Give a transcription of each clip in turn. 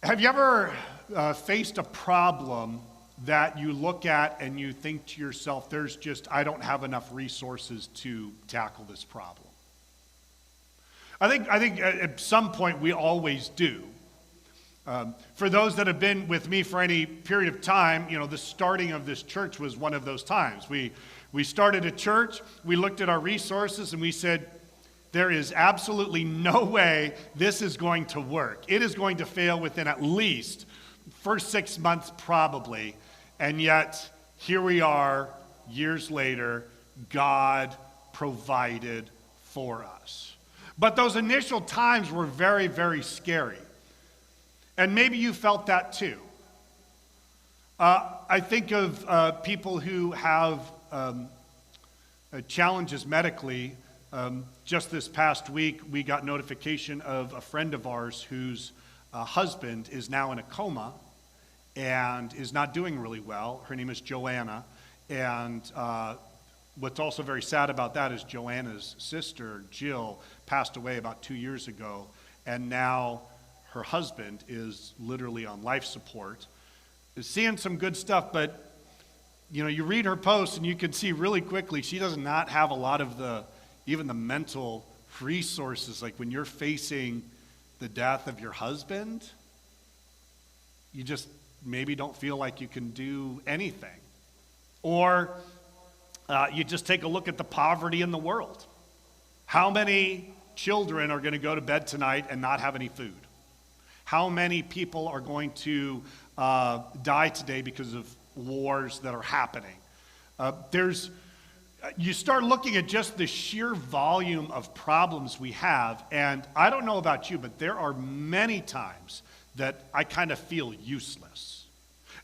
Have you ever faced a problem that you look at and you think to yourself, I don't have enough resources to tackle this problem? I think at some point we always do. For those that have been with me for any period of time, the starting of this church was one of those times. We started a church, we looked at our resources, and we said, there is absolutely no way this is going to work. It is going to fail within at least first 6 months probably. And yet, here we are, years later, God provided for us. But those initial times were very, very scary. And maybe you felt that too. I think of people who have challenges medically. Just this past week, we got notification of a friend of ours whose husband is now in a coma and is not doing really well. Her name is Joanna. And what's also very sad about that is Joanna's sister, Jill, passed away about 2 years ago. And now her husband is literally on life support. Is seeing some good stuff, but you read her posts and you can see really quickly she does not have a lot of even the mental resources. Like when you're facing the death of your husband, you just maybe don't feel like you can do anything. Or you just take a look at the poverty in the world. How many children are going to go to bed tonight and not have any food? How many people are going to die today because of wars that are happening? You start looking at just the sheer volume of problems we have, and I don't know about you, but there are many times that I kind of feel useless.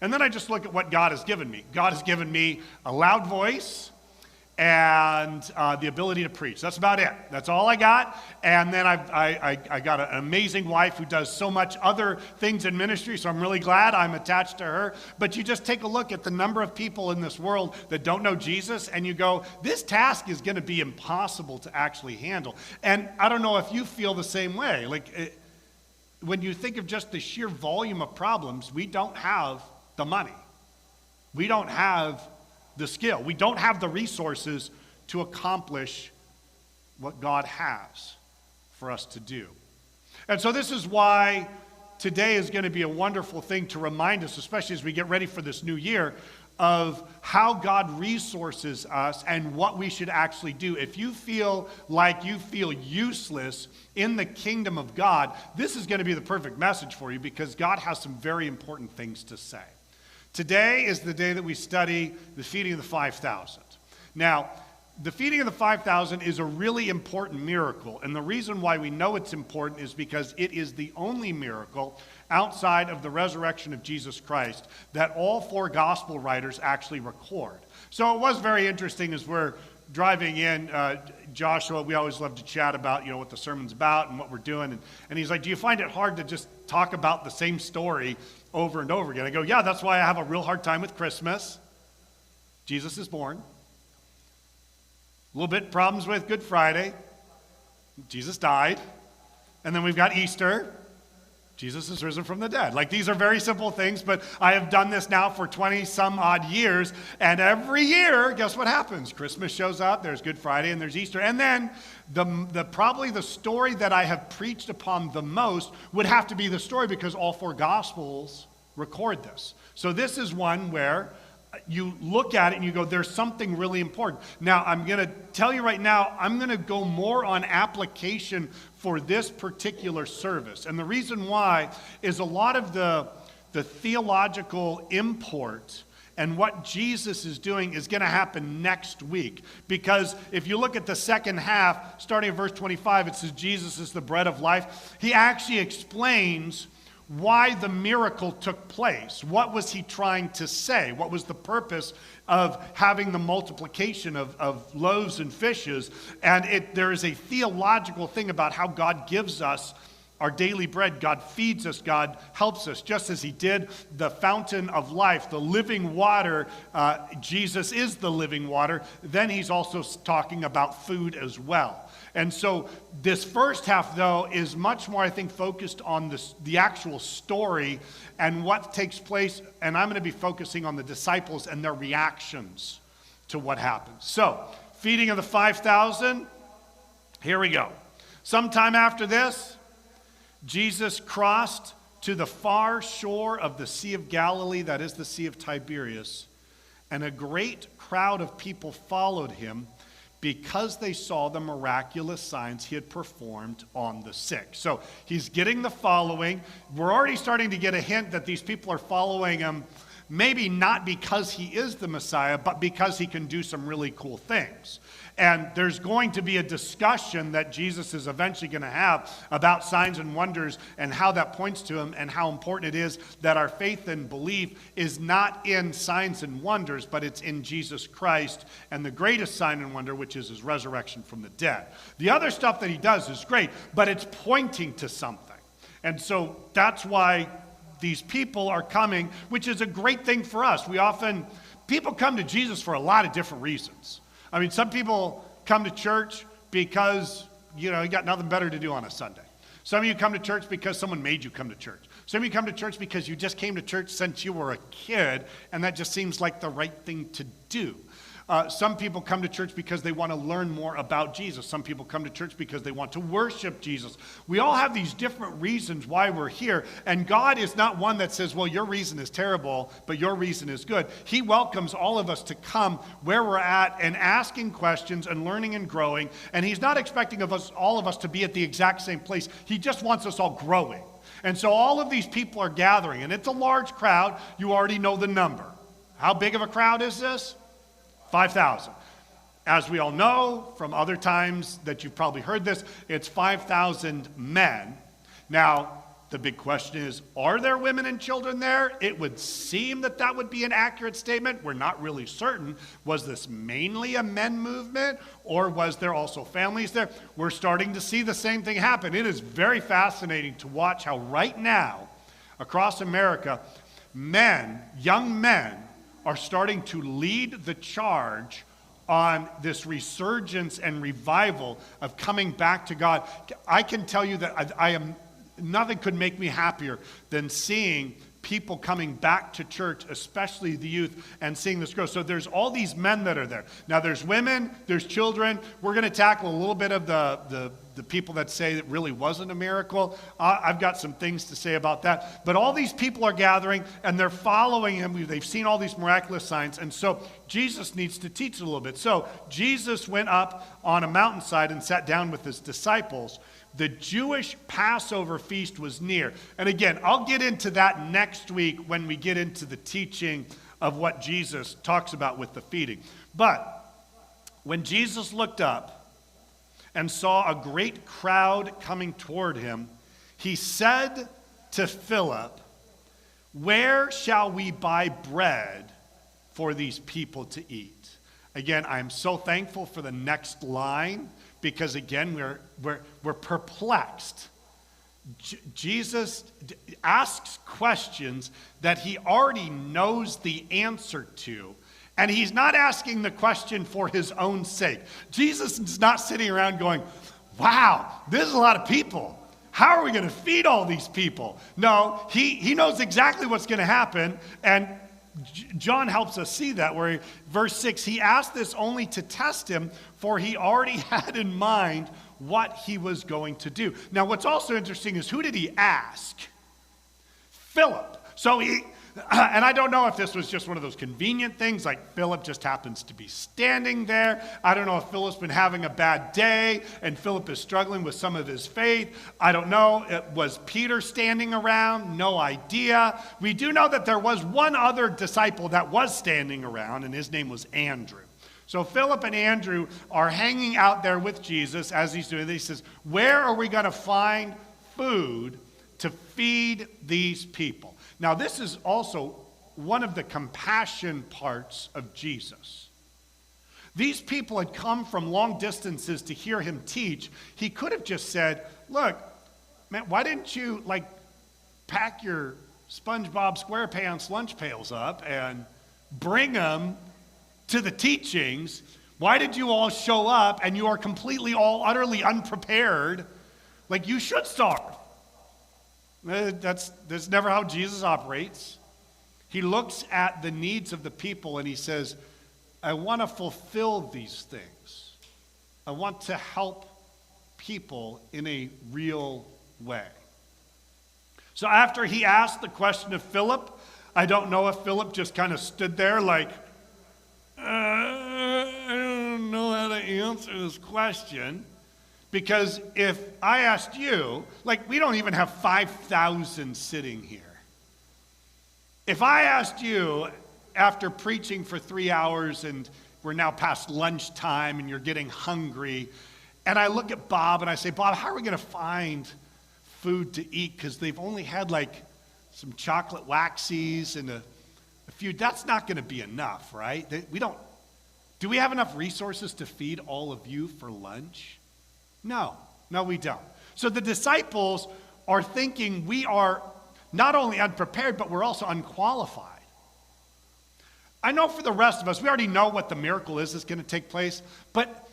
And then I just look at what God has given me. God has given me a loud voice and the ability to preach. That's about it. That's all I got. And then I got an amazing wife who does so much other things in ministry, so I'm really glad I'm attached to her. But you just take a look at the number of people in this world that don't know Jesus, and you go, this task is going to be impossible to actually handle. And I don't know if you feel the same way. When you think of just the sheer volume of problems, we don't have the money. We don't have the skill. We don't have the resources to accomplish what God has for us to do. And so this is why today is going to be a wonderful thing to remind us, especially as we get ready for this new year, of how God resources us and what we should actually do. If you feel like you feel useless in the kingdom of God, this is going to be the perfect message for you, because God has some very important things to say. Today is the day that we study the feeding of the 5,000. Now, the feeding of the 5,000 is a really important miracle, and the reason why we know it's important is because it is the only miracle outside of the resurrection of Jesus Christ that all four gospel writers actually record. So it was very interesting as we're driving in, Joshua, we always love to chat about, what the sermon's about and what we're doing, and he's like, do you find it hard to just talk about the same story over and over again? I go, yeah, that's why I have a real hard time with Christmas. Jesus is born. A little bit problems with Good Friday. Jesus died. And then we've got Easter. Jesus is risen from the dead. These are very simple things, but I have done this now for 20 some odd years, and every year, guess what happens? Christmas shows up, there's Good Friday, and there's Easter, and then probably the story that I have preached upon the most would have to be the story, because all four Gospels record this. So this is one where you look at it and you go, there's something really important. Now, I'm going to tell you right now, I'm going to go more on application for this particular service. And the reason why is a lot of the theological import and what Jesus is doing is going to happen next week. Because if you look at the second half, starting at verse 25, it says Jesus is the bread of life. He actually explains why the miracle took place. What was he trying to say? What was the purpose of having the multiplication of loaves and fishes? And there is a theological thing about how God gives us our daily bread. God feeds us. God helps us, just as he did the fountain of life, the living water. Jesus is the living water. Then he's also talking about food as well. And so this first half, though, is much more, I think, focused on the actual story and what takes place. And I'm going to be focusing on the disciples and their reactions to what happens. So, feeding of the 5,000, here we go. Sometime after this, Jesus crossed to the far shore of the Sea of Galilee, that is the Sea of Tiberias, and a great crowd of people followed him because they saw the miraculous signs he had performed on the sick. So he's getting the following. We're already starting to get a hint that these people are following him, maybe not because he is the Messiah, but because he can do some really cool things. And there's going to be a discussion that Jesus is eventually going to have about signs and wonders and how that points to him and how important it is that our faith and belief is not in signs and wonders, but it's in Jesus Christ and the greatest sign and wonder, which is his resurrection from the dead. The other stuff that he does is great, but it's pointing to something. And so that's why these people are coming, which is a great thing for us. People come to Jesus for a lot of different reasons. I mean, some people come to church because, you got nothing better to do on a Sunday. Some of you come to church because someone made you come to church. Some of you come to church because you just came to church since you were a kid, and that just seems like the right thing to do. Some people come to church because they want to learn more about Jesus. Some people come to church because they want to worship Jesus. We all have these different reasons why we're here, and God is not one that says, well, your reason is terrible, but your reason is good. He welcomes all of us to come where we're at and asking questions and learning and growing, and he's not expecting all of us to be at the exact same place. He just wants us all growing. And so all of these people are gathering, and it's a large crowd. You already know the number. How big of a crowd is this? 5,000. As we all know from other times that you've probably heard this, it's 5,000 men. Now, the big question is, are there women and children there? It would seem that would be an accurate statement. We're not really certain. Was this mainly a men movement, or was there also families there? We're starting to see the same thing happen. It is very fascinating to watch how right now, across America, young men, are starting to lead the charge on this resurgence and revival of coming back to God. I can tell you that nothing could make me happier than seeing people coming back to church, especially the youth, and seeing this growth. So there's all these men that are there. Now there's women, there's children. We're going to tackle a little bit of the people that say it really wasn't a miracle. I've got some things to say about that. But all these people are gathering, and they're following him. They've seen all these miraculous signs. And so Jesus needs to teach a little bit. So Jesus went up on a mountainside and sat down with his disciples. The Jewish Passover feast was near. And again, I'll get into that next week when we get into the teaching of what Jesus talks about with the feeding. But when Jesus looked up and saw a great crowd coming toward him, he said to Philip, "Where shall we buy bread for these people to eat?" Again, I'm so thankful for the next line, because again, we're perplexed. Jesus asks questions that he already knows the answer to, and he's not asking the question for his own sake. Jesus is not sitting around going, wow, this is a lot of people. How are we going to feed all these people? No, he knows exactly what's going to happen, and John helps us see that, where verse 6, he asked this only to test him, for he already had in mind what he was going to do. Now, what's also interesting is, who did he ask? Philip. And I don't know if this was just one of those convenient things, like Philip just happens to be standing there. I don't know if Philip's been having a bad day and Philip is struggling with some of his faith. I don't know. Was Peter standing around? No idea. We do know that there was one other disciple that was standing around, and his name was Andrew. So Philip and Andrew are hanging out there with Jesus as he's doing this. He says, where are we going to find food to feed these people? Now, this is also one of the compassion parts of Jesus. These people had come from long distances to hear him teach. He could have just said, look, man, why didn't you pack your SpongeBob SquarePants lunch pails up and bring them to the teachings? Why did you all show up and you are completely, all utterly unprepared? Like you should starve. That's never how Jesus operates. He looks at the needs of the people and he says, I want to fulfill these things. I want to help people in a real way. So after he asked the question of Philip, I don't know if Philip just kind of stood there like, I don't know how to answer this question. Because if I asked you, like we don't even have 5,000 sitting here. If I asked you after preaching for 3 hours and we're now past lunchtime and you're getting hungry, and I look at Bob and I say, Bob, how are we going to find food to eat? Because they've only had like some chocolate waxies and a few. That's not going to be enough, right? Do we have enough resources to feed all of you for lunch? No, we don't. So the disciples are thinking we are not only unprepared, but we're also unqualified. I know for the rest of us, we already know what the miracle is that's going to take place, but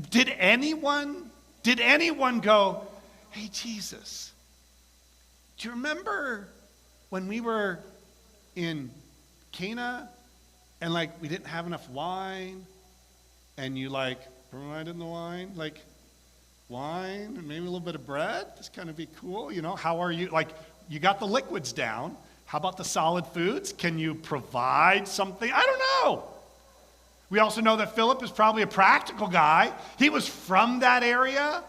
did anyone go, hey, Jesus, do you remember when we were in Cana and like we didn't have enough wine and you like provided the wine, like wine and maybe a little bit of bread? This kind of be cool, how are you? Like you got the liquids down. How about the solid foods? Can you provide something? I don't know. We also know that Philip is probably a practical guy. He was from that area.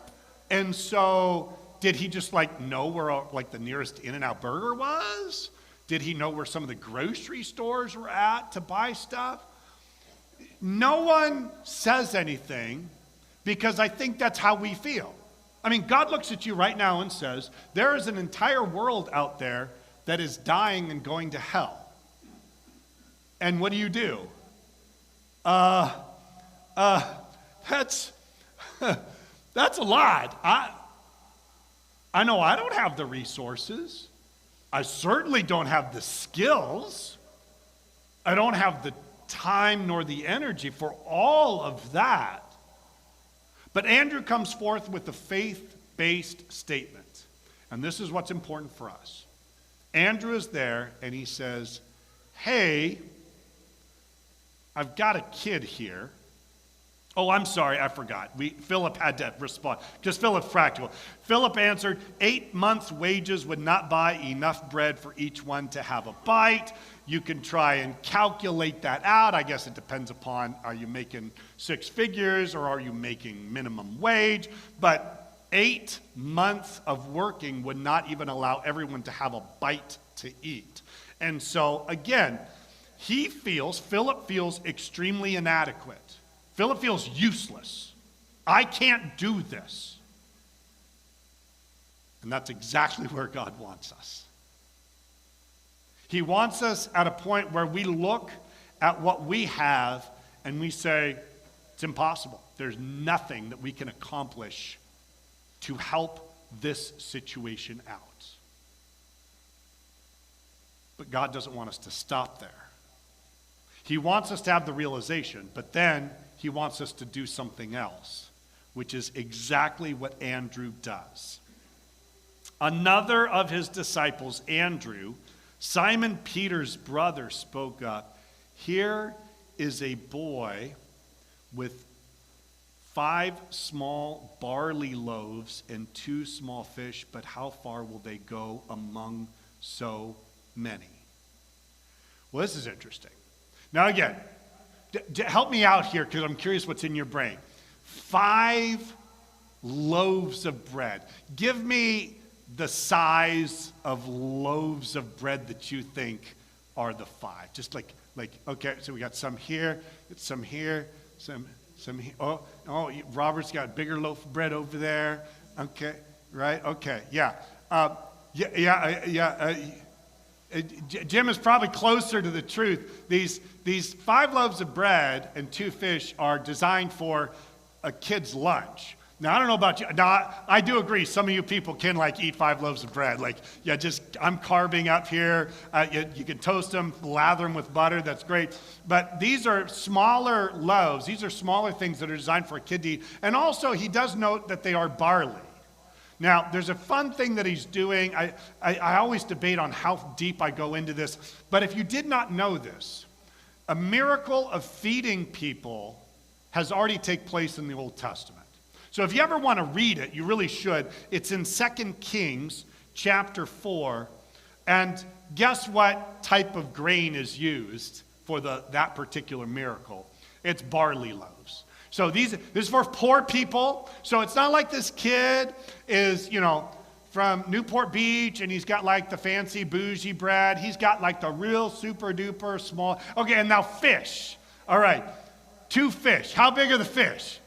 And so did he just know where like the nearest In-N-Out Burger was? Did he know where some of the grocery stores were at to buy stuff? No one says anything because I think that's how we feel. I mean, God looks at you right now and says, there is an entire world out there that is dying and going to hell. And what do? That's a lot. I know I don't have the resources. I certainly don't have the skills. I don't have the time nor the energy for all of that. But Andrew comes forth with a faith-based statement. And this is what's important for us. Andrew is there and he says, hey, I've got a kid here. Oh, I'm sorry, I forgot. Philip had to respond because Philip's practical. Philip answered, 8 months' wages would not buy enough bread for each one to have a bite. You can try and calculate that out. I guess it depends upon, are you making 6 figures or are you making minimum wage? But 8 months of working would not even allow everyone to have a bite to eat. And so, again, Philip feels extremely inadequate. Philip feels useless. I can't do this. And that's exactly where God wants us. He wants us at a point where we look at what we have and we say, it's impossible. There's nothing that we can accomplish to help this situation out. But God doesn't want us to stop there. He wants us to have the realization, but then he wants us to do something else, which is exactly what Andrew does. Another of his disciples, Andrew, Simon Peter's brother, spoke up. Here is a boy with 5 small barley loaves and 2 small fish, but how far will they go among so many? Well, this is interesting. Now again, help me out here because I'm curious what's in your brain. 5 loaves of bread. Give me the size of loaves of bread that you think are the 5. Just like okay, so we got some here, some here, some here. Oh, Robert's got a bigger loaf of bread over there. Okay, right? Okay, yeah. Jim is probably closer to the truth. These 5 loaves of bread and 2 fish are designed for a kid's lunch. Now, I don't know about you. Now, I do agree. Some of you people can like eat 5 loaves of bread. Like, yeah, just I'm carving up here. You can toast them, lather them with butter. That's great. But these are smaller loaves. These are smaller things that are designed for a kid to eat. And also, he does note that they are barley. Now, there's a fun thing that he's doing. I always debate on how deep I go into this. But if you did not know this, a miracle of feeding people has already taken place in the Old Testament. So if you ever want to read it, you really should. It's in 2 Kings chapter 4. And guess what type of grain is used for that particular miracle? It's barley loaves. So this is for poor people. So it's not like this kid is, from Newport Beach and he's got like the fancy bougie bread. He's got like the real super duper small. Okay, and now fish. All right, 2 fish. How big are the fish?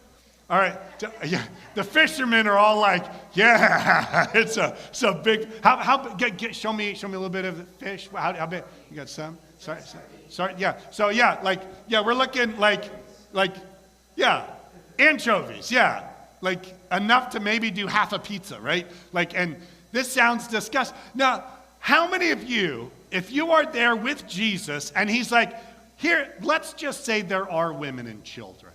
All right, yeah, the fishermen are all like, yeah, it's a big. Show me a little bit of the fish. How big? You got some? Sorry, yeah. So yeah, we're looking like, yeah, anchovies, yeah, like enough to maybe do half a pizza, right? And this sounds disgusting. Now, how many of you, if you are there with Jesus and he's like, here, let's just say there are women and children.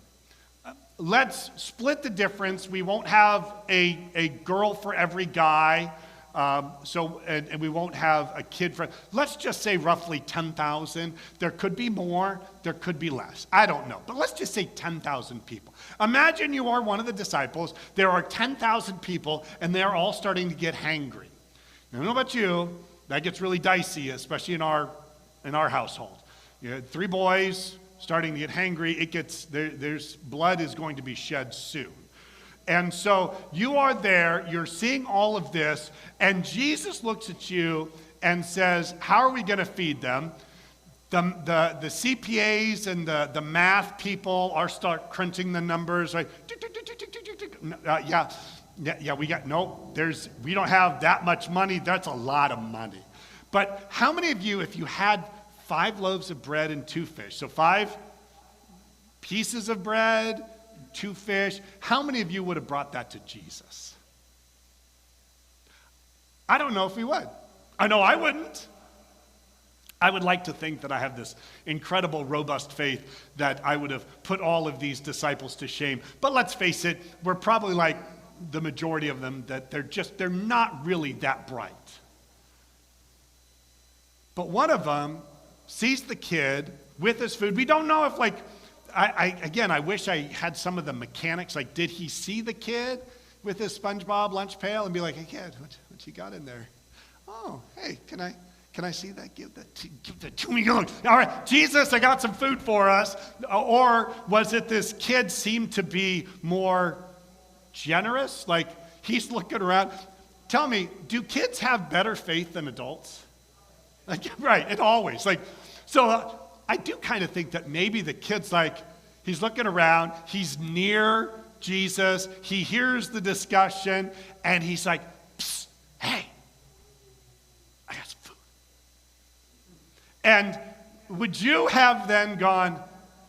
Let's split the difference. We won't have a girl for every guy, and we won't have a kid for. Let's just say roughly 10,000. There could be more. There could be less. I don't know. But let's just say 10,000 people. Imagine you are one of the disciples. There are 10,000 people, and they're all starting to get hangry. I don't know about you. That gets really dicey, especially in our household. You had 3 boys starting to get hangry. There's blood is going to be shed soon. And so you are there, you're seeing all of this, and Jesus looks at you and says, how are we going to feed them? The CPAs and the math people start crunching the numbers, right? We don't have that much money. That's a lot of money. But how many of you, if you had 5 loaves of bread and 2 fish. So 5 pieces of bread, 2 fish. How many of you would have brought that to Jesus? I don't know if we would. I know I wouldn't. I would like to think that I have this incredible, robust faith that I would have put all of these disciples to shame. But let's face it, we're probably like the majority of them, that they're not really that bright. But one of them sees the kid with his food. We don't know if I wish I had some of the mechanics. Like, did he see the kid with his SpongeBob lunch pail and be like, hey kid, what you got in there? Oh, hey, can I see that? Give that to me. All right, Jesus, I got some food for us. Or was it this kid seemed to be more generous? Like, he's looking around. Tell me, do kids have better faith than adults? Right, it always. So I do kind of think that maybe the kid's he's looking around, he's near Jesus, he hears the discussion, and he's like, psst, hey, I got some food. And would you have then gone,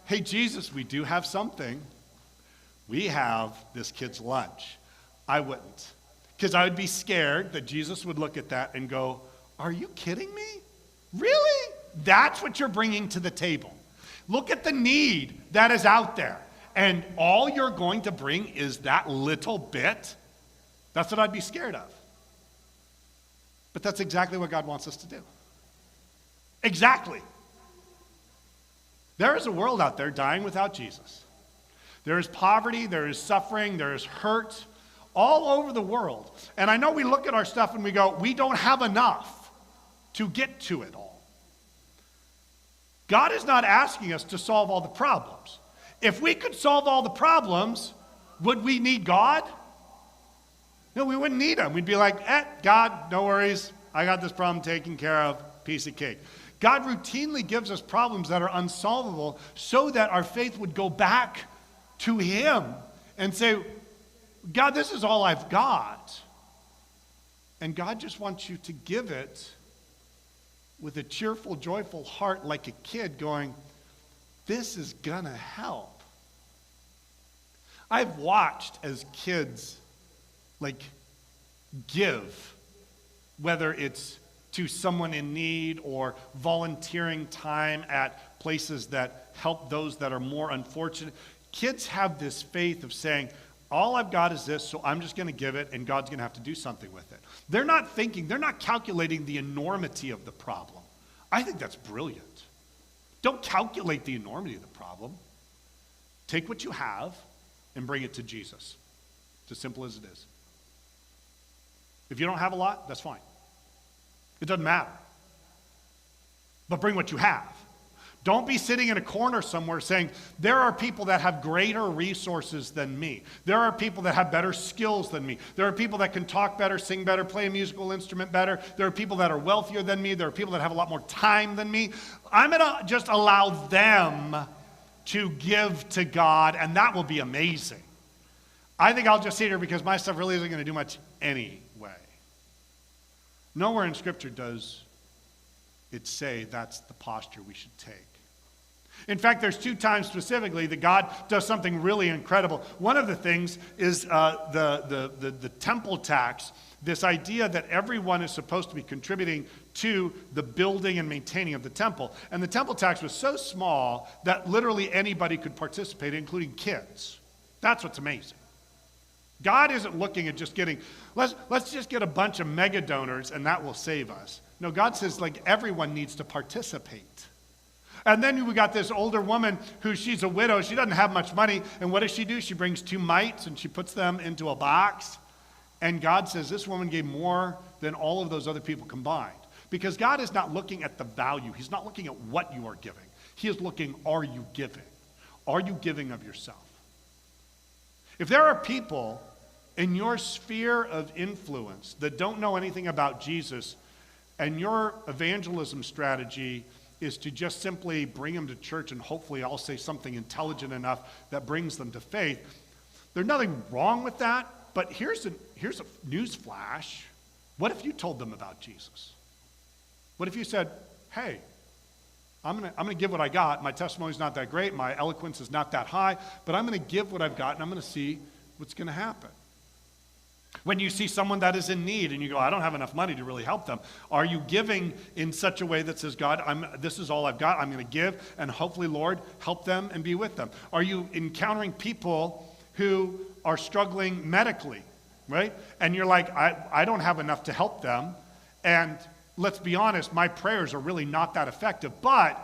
hey, Jesus, we do have something. We have this kid's lunch. I wouldn't. Because I would be scared that Jesus would look at that and go, are you kidding me? Really? That's what you're bringing to the table. Look at the need that is out there. And all you're going to bring is that little bit? That's what I'd be scared of. But that's exactly what God wants us to do. Exactly. There is a world out there dying without Jesus. There is poverty, there is suffering, there is hurt all over the world. And I know we look at our stuff and we go, we don't have enough to get to it all. God is not asking us to solve all the problems. If we could solve all the problems, would we need God? No, we wouldn't need him. We'd be like, God, no worries. I got this problem taken care of. Piece of cake. God routinely gives us problems that are unsolvable so that our faith would go back to him and say, God, this is all I've got. And God just wants you to give it with a cheerful, joyful heart like a kid going, this is gonna help. I've watched as kids, give, whether it's to someone in need or volunteering time at places that help those that are more unfortunate. Kids have this faith of saying, all I've got is this, so I'm just going to give it, and God's going to have to do something with it. They're not calculating the enormity of the problem. I think that's brilliant. Don't calculate the enormity of the problem. Take what you have and bring it to Jesus. It's as simple as it is. If you don't have a lot, that's fine. It doesn't matter. But bring what you have. Don't be sitting in a corner somewhere saying, there are people that have greater resources than me. There are people that have better skills than me. There are people that can talk better, sing better, play a musical instrument better. There are people that are wealthier than me. There are people that have a lot more time than me. I'm going to just allow them to give to God, and that will be amazing. I think I'll just sit here because my stuff really isn't going to do much anyway. Nowhere in Scripture does it say that's the posture we should take. In fact, there's 2 times specifically that God does something really incredible. One of the things is the temple tax, this idea that everyone is supposed to be contributing to the building and maintaining of the temple. And the temple tax was so small that literally anybody could participate, including kids. That's what's amazing. God isn't looking at just getting, let's just get a bunch of mega donors and that will save us. No, God says everyone needs to participate. And then we got this older woman she's a widow. She doesn't have much money. And what does she do? She brings 2 mites and she puts them into a box. And God says this woman gave more than all of those other people combined. Because God is not looking at the value. He's not looking at what you are giving. He is looking, are you giving? Are you giving of yourself? If there are people in your sphere of influence that don't know anything about Jesus, and your evangelism strategy is to just simply bring them to church and hopefully I'll say something intelligent enough that brings them to faith, there's nothing wrong with that, but here's a news flash. What if you told them about Jesus? What if you said, hey, I'm gonna give what I got. My testimony's not that great. My eloquence is not that high, but I'm going to give what I've got and I'm going to see what's going to happen. When you see someone that is in need and you go, I don't have enough money to really help them, are you giving in such a way that says, God, this is all I've got, I'm going to give, and hopefully, Lord, help them and be with them? Are you encountering people who are struggling medically, right? And you're like, I don't have enough to help them, and let's be honest, my prayers are really not that effective, but,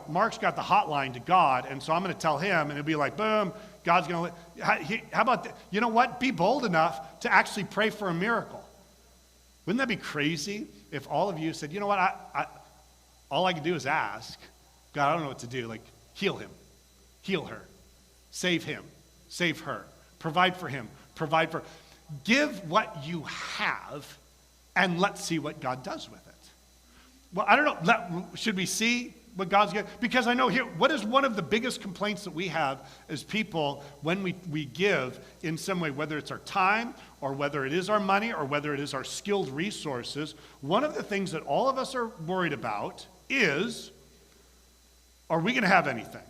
Mark's got the hotline to God, and so I'm going to tell him, and it'll be like, boom, God's going to, how about that? You know what? Be bold enough to actually pray for a miracle. Wouldn't that be crazy if all of you said, you know what, all I can do is ask. God, I don't know what to do. Heal him, heal her, save him, save her, provide for him, provide for, give what you have, and let's see what God does with it. Well, I don't know, should we see what God's going to, because I know here, what is one of the biggest complaints that we have as people when we give in some way, whether it's our time or whether it is our money or whether it is our skilled resources, one of the things that all of us are worried about is, are we going to have anything?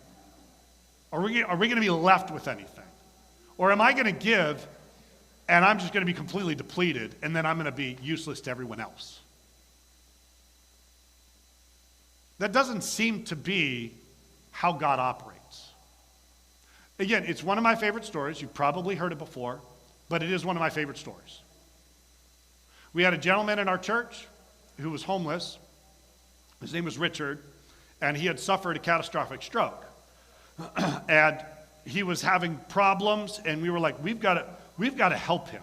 Are we going to be left with anything? Or am I going to give and I'm just going to be completely depleted and then I'm going to be useless to everyone else? That doesn't seem to be how God operates. Again, it's one of my favorite stories. You've probably heard it before, but it is one of my favorite stories. We had a gentleman in our church who was homeless. His name was Richard, and he had suffered a catastrophic stroke. And he was having problems, and we were like, we've got to help him.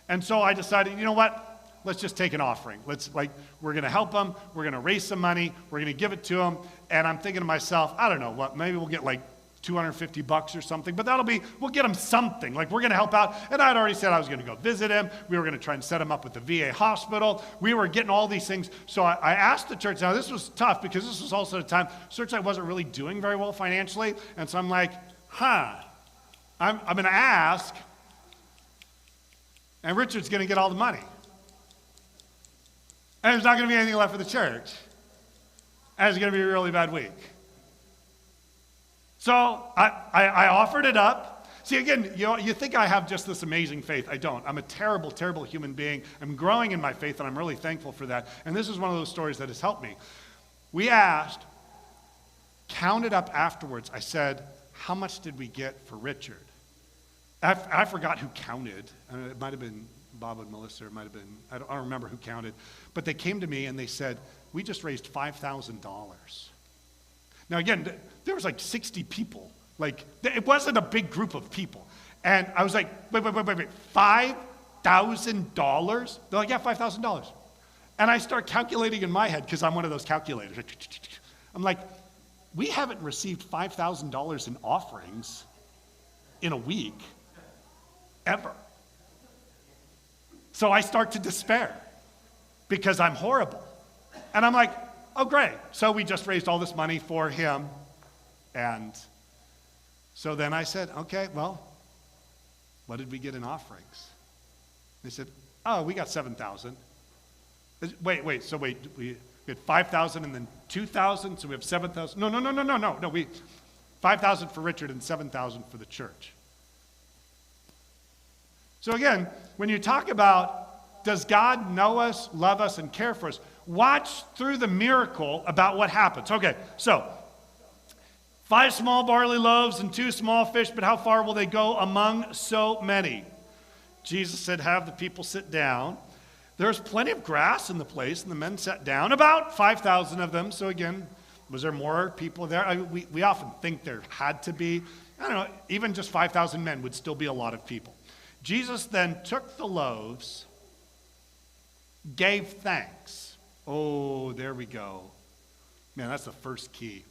And so I decided, you know what? Let's just take an offering. We're going to help him. We're going to raise some money. We're going to give it to him. And I'm thinking to myself, I don't know what, maybe we'll get $250 or something, but we'll get him something. We're going to help out. And I'd already said I was going to go visit him. We were going to try and set him up with the VA hospital. We were getting all these things. So I asked the church. Now, this was tough because this was also a time, church I wasn't really doing very well financially. And so I'm like, I'm going to ask, and Richard's going to get all the money. And there's not going to be anything left for the church. And it's going to be a really bad week. So I offered it up. See, again, you think I have just this amazing faith. I don't. I'm a terrible, terrible human being. I'm growing in my faith, and I'm really thankful for that. And this is one of those stories that has helped me. We asked, counted up afterwards. I said, how much did we get for Richard? I forgot who counted. It might have been Bob and Melissa, or it might have been, I don't remember who counted. But they came to me and they said, we just raised $5,000. Now again, there was like 60 people. Like, it wasn't a big group of people. And I was like, wait, $5,000? They're like, yeah, $5,000. And I start calculating in my head, because I'm one of those calculators. I'm like, we haven't received $5,000 in offerings in a week, ever. So I start to despair because I'm horrible. And I'm like, oh, great. So we just raised all this money for him. And so then I said, okay, well, what did we get in offerings? They said, oh, we got 7,000. Wait, so we had 5,000 and then 2,000, so we have 7,000. No, we 5,000 for Richard and 7,000 for the church. So again, when you talk about does God know us, love us, and care for us, watch through the miracle about what happens. Okay, so 5 small barley loaves and 2 small fish, but how far will they go among so many? Jesus said, have the people sit down. There's plenty of grass in the place, and the men sat down, about 5,000 of them. So again, was there more people there? We often think there had to be. I don't know, even just 5,000 men would still be a lot of people. Jesus then took the loaves, gave thanks. Oh, there we go. Man, that's the first key.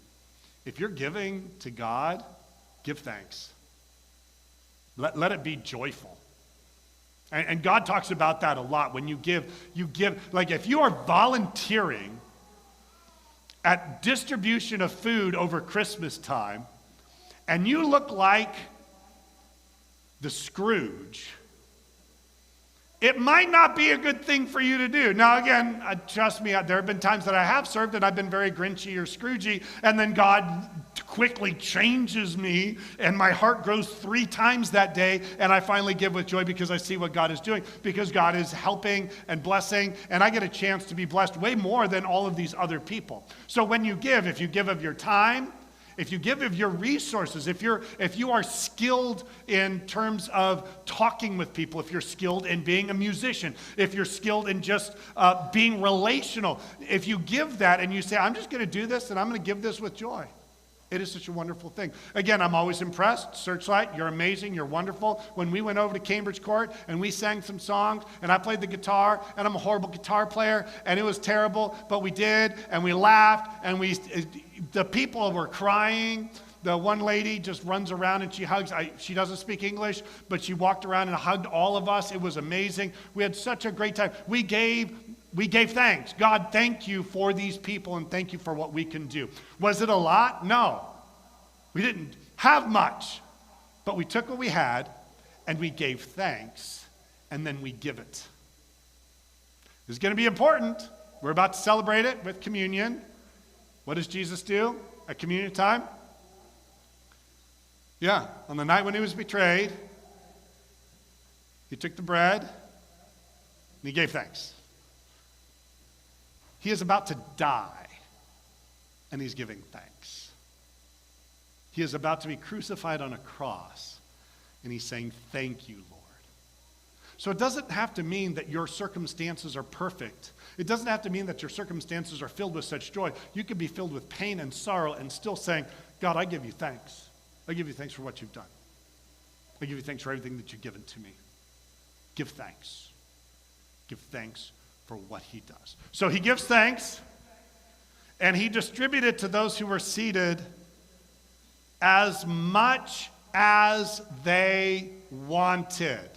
If you're giving to God, give thanks. Let it be joyful. And God talks about that a lot. When you give, like if you are volunteering at distribution of food over Christmas time, and you look like the Scrooge, it might not be a good thing for you to do. Now again, trust me, there have been times that I have served and I've been very Grinchy or Scroogey, and then God quickly changes me and my heart grows 3 times that day, and I finally give with joy because I see what God is doing, because God is helping and blessing, and I get a chance to be blessed way more than all of these other people. So when you give, if you give of your time, if you give of your resources, if you are skilled in terms of talking with people, if you're skilled in being a musician, if you're skilled in just being relational, if you give that and you say, I'm just going to do this and I'm going to give this with joy, it is such a wonderful thing. Again, I'm always impressed. Searchlight, you're amazing, you're wonderful. When we went over to Cambridge Court and we sang some songs and I played the guitar, and I'm a horrible guitar player and it was terrible, but we did, and we laughed, and the people were crying. The one lady just runs around and she hugs. She doesn't speak English, but she walked around and hugged all of us. It was amazing. We had such a great time. We gave thanks. God, thank you for these people and thank you for what we can do. Was it a lot? No. We didn't have much, but we took what we had and we gave thanks, and then we give it. This is going to be important. We're about to celebrate it with communion. What does Jesus do at communion time? Yeah, on the night when he was betrayed, he took the bread and he gave thanks. He is about to die, and he's giving thanks. He is about to be crucified on a cross, and he's saying, thank you, Lord. So it doesn't have to mean that your circumstances are perfect. It doesn't have to mean that your circumstances are filled with such joy. You could be filled with pain and sorrow and still saying, God, I give you thanks. I give you thanks for what you've done. I give you thanks for everything that you've given to me. Give thanks. Give thanks for what he does. So he gives thanks, and he distributed to those who were seated as much as they wanted.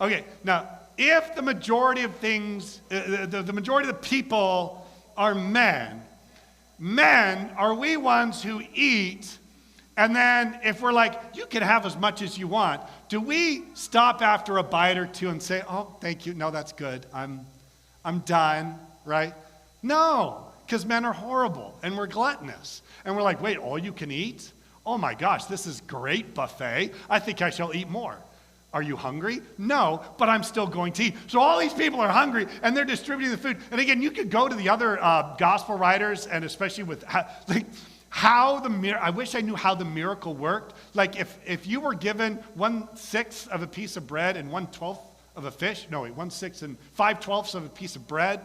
Okay, now, if the majority of things, the majority of the people are men, are we ones who eat, and then if we're like, you can have as much as you want, do we stop after a bite or two and say, oh, thank you, no, that's good, I'm done, right? No, because men are horrible, and we're gluttonous. And we're like, wait, all you can eat? Oh my gosh, this is great buffet. I think I shall eat more. Are you hungry? No, but I'm still going to eat. So all these people are hungry, and they're distributing the food. And again, you could go to the other gospel writers, and especially with I wish I knew how the miracle worked. Like if you were given 1/6 of a piece of bread and 1/12 of a fish, no, wait, 1/6 and 5/12 of a piece of bread,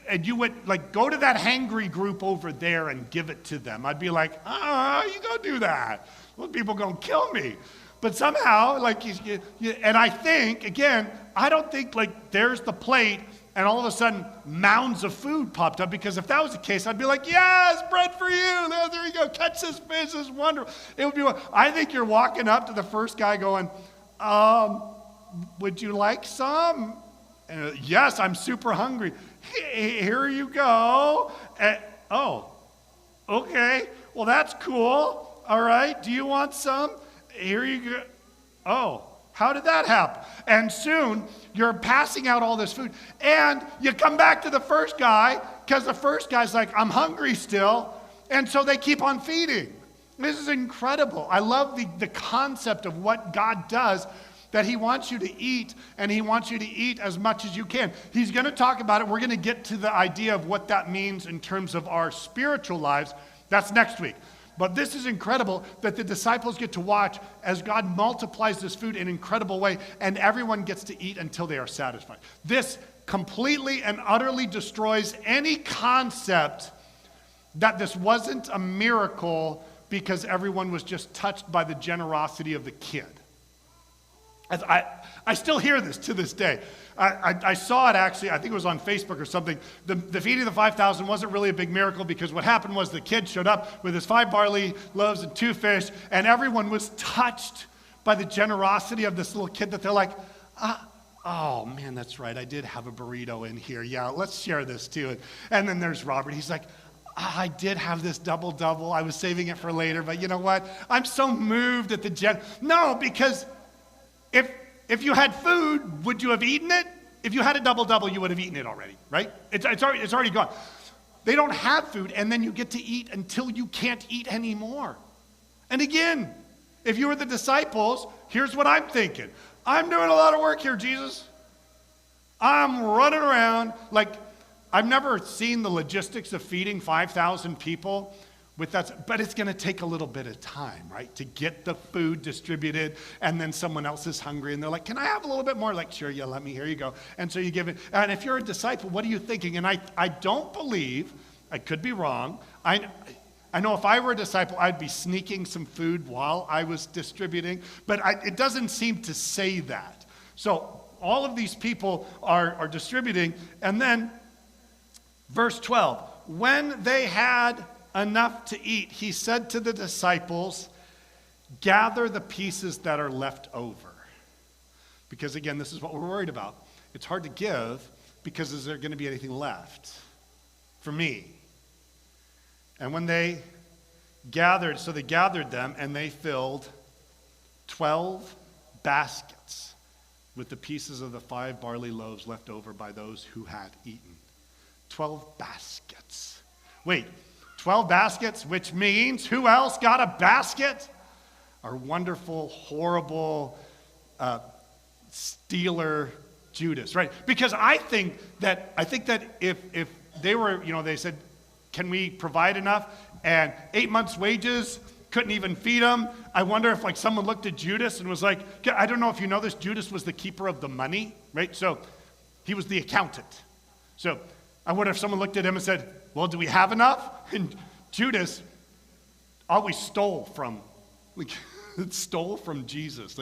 and you would like go to that hangry group over there and give it to them. I'd be like, you go do that. Those people gonna kill me. But somehow, like, and I think, again, I don't think, like, there's the plate, and all of a sudden, mounds of food popped up, because if that was the case, I'd be like, yes, bread for you, there you go, catch this fish, this is wonderful. It would be, I think you're walking up to the first guy going, would you like some? And, yes, I'm super hungry. Here you go. Oh, okay, well, that's cool. All right, do you want some? Here you go. Oh, how did that happen? And soon you're passing out all this food, and you come back to the first guy because the first guy's like, I'm hungry still, and so they keep on feeding. This is incredible. I love the concept of what God does, that he wants you to eat, and he wants you to eat as much as you can. He's going to talk about it. We're going to get to the idea of what that means in terms of our spiritual lives. That's next week. But this is incredible that the disciples get to watch as God multiplies this food in an incredible way, and everyone gets to eat until they are satisfied. This completely and utterly destroys any concept that this wasn't a miracle because everyone was just touched by the generosity of the kid. I still hear this to this day. I saw it actually, I think it was on Facebook or something. The feeding of the 5,000 wasn't really a big miracle, because what happened was the kid showed up with his 5 barley loaves and 2 fish, and everyone was touched by the generosity of this little kid, that they're like, oh man, that's right, I did have a burrito in here. Yeah, let's share this too. And then there's Robert. He's like, I did have this double-double. I was saving it for later, but you know what? I'm so moved at the No, because if you had food, would you have eaten it? If you had a double-double, you would have eaten it already, right? It's already gone. They don't have food, and then you get to eat until you can't eat anymore. And again, if you were the disciples, here's what I'm thinking. I'm doing a lot of work here, Jesus. I'm running around. Like, I've never seen the logistics of feeding 5,000 people with that, but it's going to take a little bit of time, right, to get the food distributed, and then someone else is hungry, and they're like, can I have a little bit more? Like, sure, yeah, let me, here you go. And so you give it, and if you're a disciple, what are you thinking? And I don't believe, I could be wrong, I know if I were a disciple, I'd be sneaking some food while I was distributing, but it doesn't seem to say that. So all of these people are distributing, and then verse 12, when they had enough to eat, he said to the disciples, gather the pieces that are left over. Because again, this is what we're worried about. It's hard to give, because is there going to be anything left for me? And when they gathered, so they gathered them, and they filled 12 baskets with the pieces of the 5 barley loaves left over by those who had eaten. 12 baskets. Wait, 12 baskets, which means who else got a basket? Our wonderful, horrible stealer Judas, right? Because I think that if they were, they said, can we provide enough? And 8 months' wages couldn't even feed them. I wonder if someone looked at Judas and was like, I don't know if you know this, Judas was the keeper of the money, right? So he was the accountant. So I wonder if someone looked at him and said, well, do we have enough? And Judas always stole from Jesus.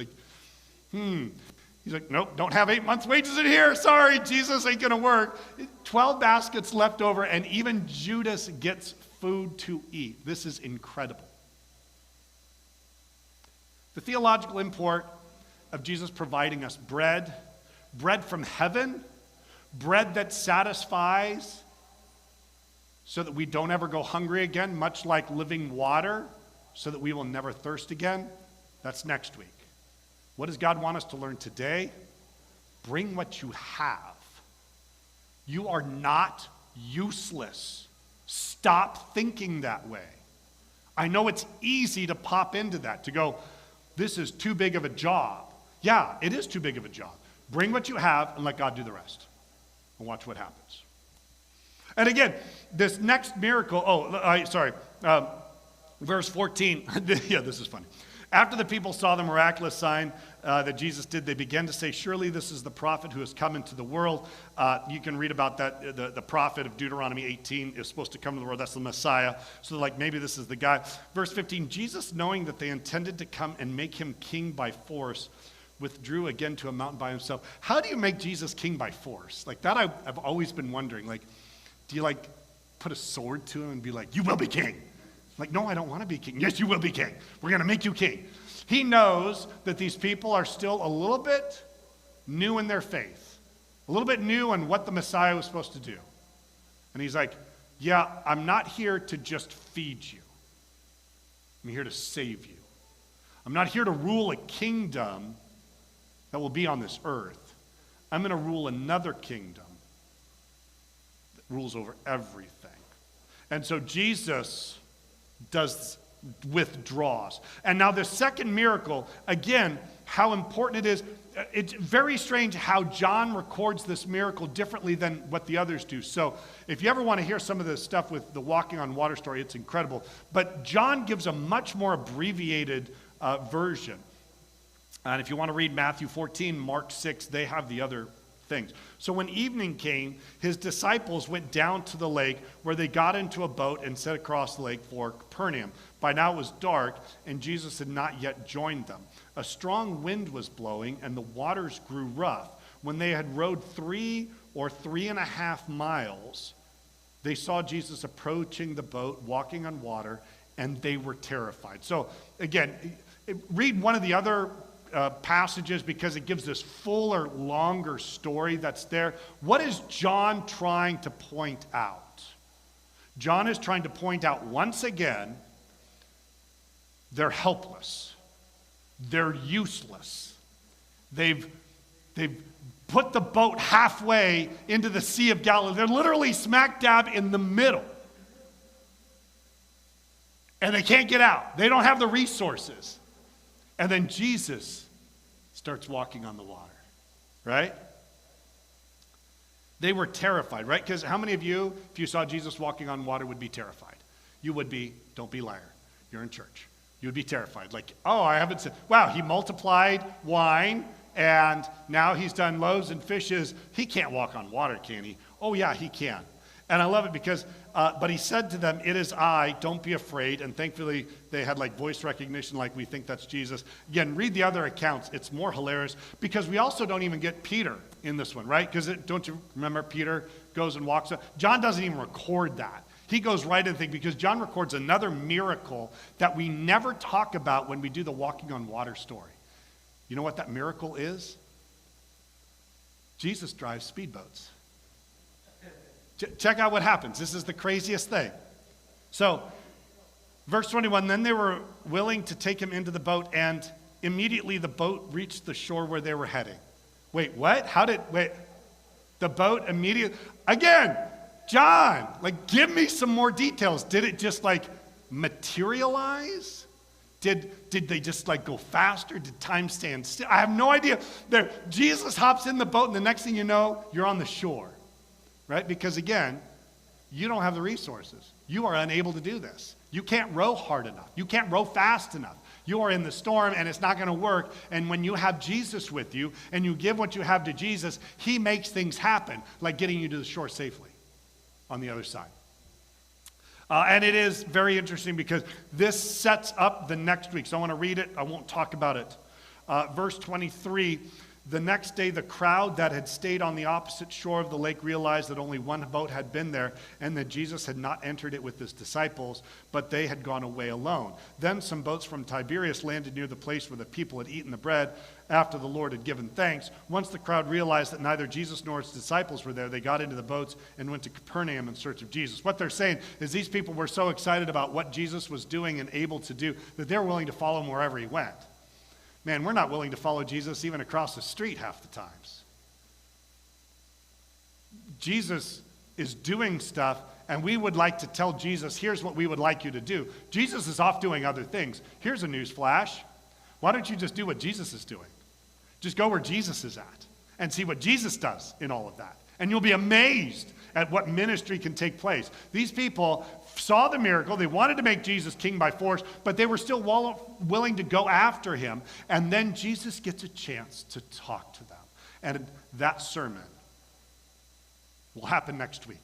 He's like, nope, don't have 8 months' wages in here. Sorry, Jesus, ain't going to work. 12 baskets left over, and even Judas gets food to eat. This is incredible. The theological import of Jesus providing us bread from heaven, bread that satisfies so that we don't ever go hungry again, much like living water, so that we will never thirst again. That's next week. What does God want us to learn today? Bring what you have. You are not useless. Stop thinking that way. I know it's easy to pop into that, to go, this is too big of a job. Yeah, it is too big of a job. Bring what you have and let God do the rest. And watch what happens. And again, this next miracle, verse 14. Yeah, this is funny. After the people saw the miraculous sign that Jesus did, they began to say, surely this is the prophet who has come into the world. You can read about that. The prophet of Deuteronomy 18 is supposed to come to the world. That's the Messiah. So they're like, maybe this is the guy. Verse 15, Jesus, knowing that they intended to come and make him king by force, withdrew again to a mountain by himself. How do you make Jesus king by force? Like that I've always been wondering. Like, do you like put a sword to him and be like, you will be king? Like, no, I don't want to be king. Yes, you will be king. We're going to make you king. He knows that these people are still a little bit new in their faith, a little bit new in what the Messiah was supposed to do. And he's like, yeah, I'm not here to just feed you. I'm here to save you. I'm not here to rule a kingdom that will be on this earth. I'm going to rule another kingdom that rules over everything. And so Jesus withdraws. And now the second miracle, again, how important it is. It's very strange how John records this miracle differently than what the others do. So if you ever want to hear some of the stuff with the walking on water story, it's incredible. But John gives a much more abbreviated version. And if you want to read Matthew 14, Mark 6, they have the other things. So when evening came, his disciples went down to the lake, where they got into a boat and set across the lake for Capernaum. By now it was dark, and Jesus had not yet joined them. A strong wind was blowing, and the waters grew rough. When they had rowed 3 or 3.5 miles, they saw Jesus approaching the boat, walking on water, and they were terrified. So again, read one of the other passages, because it gives this fuller, longer story that's there. What is John trying to point out? John is trying to point out once again, they're helpless. They're useless. They've put the boat halfway into the Sea of Galilee. They're literally smack dab in the middle. And they can't get out. They don't have the resources. And then Jesus starts walking on the water, right? They were terrified, right? Because how many of you, if you saw Jesus walking on water, would be terrified? You would be. Don't be a liar. You're in church. You would be terrified. Like, oh, I haven't said, wow, he multiplied wine, and now he's done loaves and fishes. He can't walk on water, can he? Oh, yeah, he can. And I love it because, but he said to them, it is I, don't be afraid. And thankfully, they had like voice recognition, like we think that's Jesus. Again, read the other accounts. It's more hilarious because we also don't even get Peter in this one, right? Because don't you remember Peter goes and walks up? John doesn't even record that. He goes right in the thing because John records another miracle that we never talk about when we do the walking on water story. You know what that miracle is? Jesus drives speedboats. Check out what happens. This is the craziest thing. So, verse 21, then they were willing to take him into the boat, and immediately the boat reached the shore where they were heading. Wait, what? The boat immediately, again, John, like, give me some more details. Did it just like materialize? Did they just like go faster? Did time stand still? I have no idea. Jesus hops in the boat, and the next thing you know, you're on the shore. Right? Because again, you don't have the resources. You are unable to do this. You can't row hard enough. You can't row fast enough. You are in the storm and it's not going to work. And when you have Jesus with you and you give what you have to Jesus, he makes things happen, like getting you to the shore safely on the other side. And it is very interesting because this sets up the next week. So I want to read it. I won't talk about it. Verse 23. The next day, the crowd that had stayed on the opposite shore of the lake realized that only one boat had been there and that Jesus had not entered it with his disciples, but they had gone away alone. Then some boats from Tiberias landed near the place where the people had eaten the bread after the Lord had given thanks. Once the crowd realized that neither Jesus nor his disciples were there, they got into the boats and went to Capernaum in search of Jesus. What they're saying is these people were so excited about what Jesus was doing and able to do that they're willing to follow him wherever he went. Man, we're not willing to follow Jesus even across the street half the times. Jesus is doing stuff, and we would like to tell Jesus, here's what we would like you to do. Jesus is off doing other things. Here's a news flash. Why don't you just do what Jesus is doing? Just go where Jesus is at and see what Jesus does in all of that. And you'll be amazed at what ministry can take place. These people saw the miracle. They wanted to make Jesus king by force, but they were still willing to go after him. And then Jesus gets a chance to talk to them. And that sermon will happen next week.